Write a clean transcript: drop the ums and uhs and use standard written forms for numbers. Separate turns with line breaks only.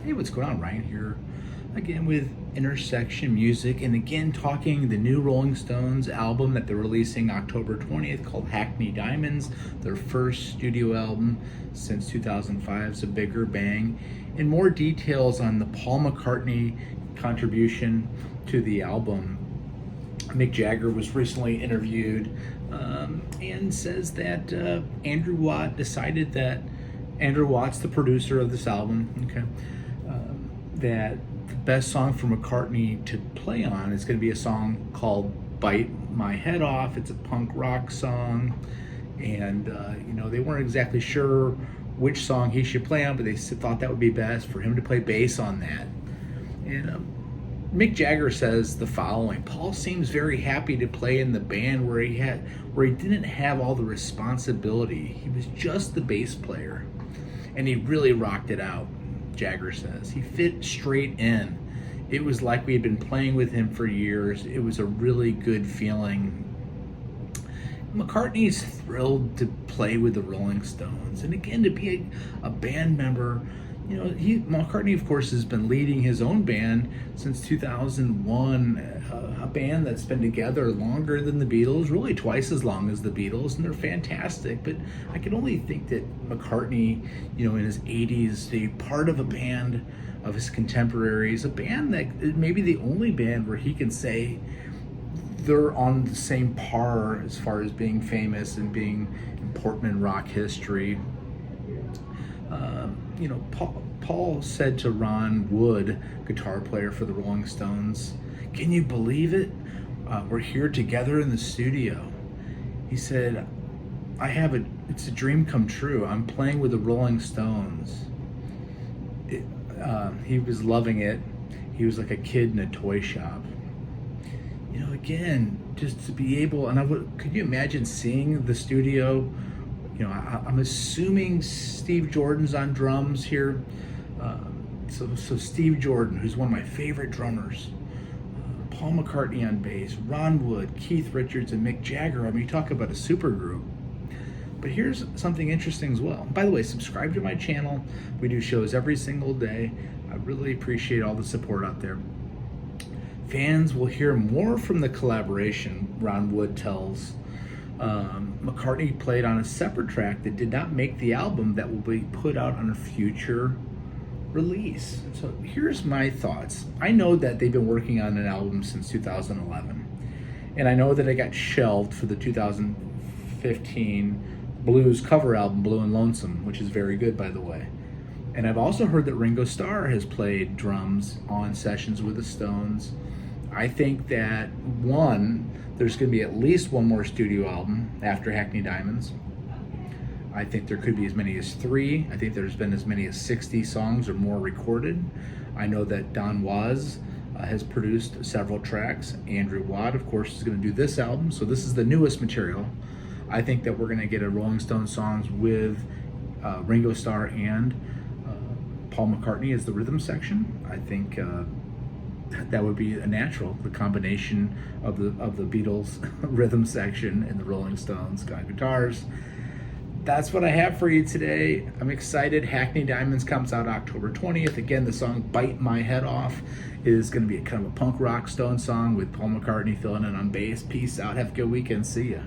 Hey, what's going on? Ryan here again with Intersection Music, and again talking the new Rolling Stones album that they're releasing October 20th called Hackney Diamonds, their first studio album since 2005's A Bigger Bang, and more details on the Paul McCartney contribution to the album. Mick Jagger was recently interviewed and says that Andrew Watt's the producer of this album, okay, that the best song for McCartney to play on is going to be a song called Bite My Head Off. It's a punk rock song, and they weren't exactly sure which song he should play on, but they thought that would be best for him to play bass on that. And Mick Jagger says the following: Paul seems very happy to play in the band where he didn't have all the responsibility. He was just the bass player, and he really rocked it out. Jagger says he fit straight in. It was like we had been playing with him for years. It was a really good feeling. McCartney's thrilled to play with the Rolling Stones, and again to be a band member. McCartney, of course, has been leading his own band since 2001, a band that's been together longer than the Beatles, really twice as long as the Beatles, and they're fantastic. But I can only think that McCartney, in his 80s, a part of a band of his contemporaries, a band that maybe the only band where he can say they're on the same par as far as being famous and being important in rock history. Paul said to Ron Wood, guitar player for the Rolling Stones, "Can you believe it? We're here together in the studio." He said, it's a dream come true. I'm playing with the Rolling Stones." He was loving it. He was like a kid in a toy shop. Again, just to be able, could you imagine seeing the studio? I'm assuming Steve Jordan's on drums here. So Steve Jordan, who's one of my favorite drummers, Paul McCartney on bass, Ron Wood, Keith Richards, and Mick Jagger. You talk about a super group. But here's something interesting as well. By the way, subscribe to my channel. We do shows every single day. I really appreciate all the support out there. Fans will hear more from the collaboration, Ron Wood tells. McCartney played on a separate track that did not make the album that will be put out on a future release. So here's my thoughts. I know that they've been working on an album since 2011, and I know that it got shelved for the 2015 blues cover album, Blue and Lonesome, which is very good, by the way. And I've also heard that Ringo Starr has played drums on sessions with the Stones. I think that there's going to be at least one more studio album after Hackney Diamonds. I think there could be as many as 3. I think there's been as many as 60 songs or more recorded. I know that Don Was has produced several tracks. Andrew Watt, of course, is going to do this album. So this is the newest material. I think that we're going to get a Rolling Stones songs with Ringo Starr and Paul McCartney as the rhythm section. I think that would be a natural, the combination of the Beatles rhythm section and the Rolling Stones guitars. That's what I have for you today. I'm excited. Hackney Diamonds comes out October 20th. Again, the song Bite My Head Off is going to be kind of a punk rock Stone song with Paul McCartney filling in on bass. Peace out. Have a good weekend. See ya.